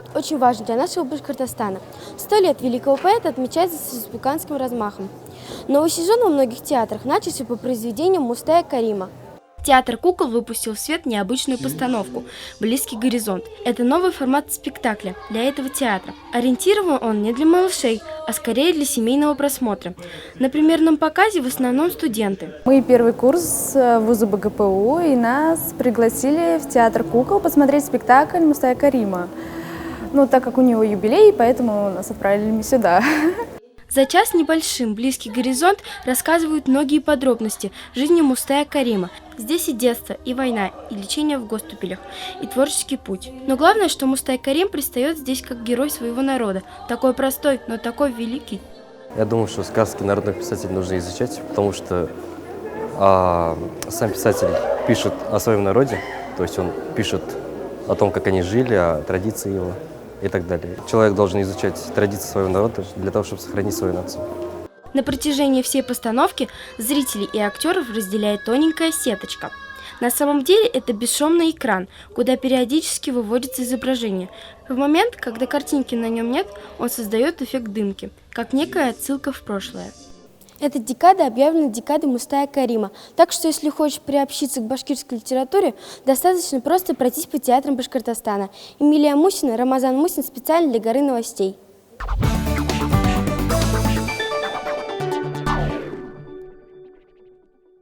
год очень важен для нашего Башкортостана. 100 лет великого поэта отмечается с республиканским размахом. Новый сезон во многих театрах начался по произведениям Мустая Карима. Театр кукол выпустил в свет необычную постановку «Близкий горизонт». Это новый формат спектакля для этого театра. Ориентирован он не для малышей, а скорее для семейного просмотра. На премьерном показе в основном студенты. Мы первый курс вуза БГПУ, и нас пригласили в театр кукол посмотреть спектакль Мустая Карима. Так как у него юбилей, поэтому нас отправили сюда. За час небольшим «Близкий горизонт» рассказывают многие подробности жизни Мустая Карима. Здесь и детство, и война, и лечение в госпиталях, и творческий путь. Но главное, что Мустай Карим предстает здесь как герой своего народа. Такой простой, но такой великий. Я думаю, что сказки народных писателей нужно изучать, потому что сам писатель пишет о своем народе, то есть он пишет о том, как они жили, о традиции его и так далее. Человек должен изучать традиции своего народа для того, чтобы сохранить свою нацию. На протяжении всей постановки зрителей и актеров разделяет тоненькая сеточка. На самом деле это бесшумный экран, куда периодически выводится изображение. В момент, когда картинки на нем нет, он создает эффект дымки, как некая отсылка в прошлое. Эта декада объявлена декадой Мустая Карима, так что если хочешь приобщиться к башкирской литературе, достаточно просто пройтись по театрам Башкортостана. Эмилия Мусина, Рамазан Мусин специально для «Горы новостей».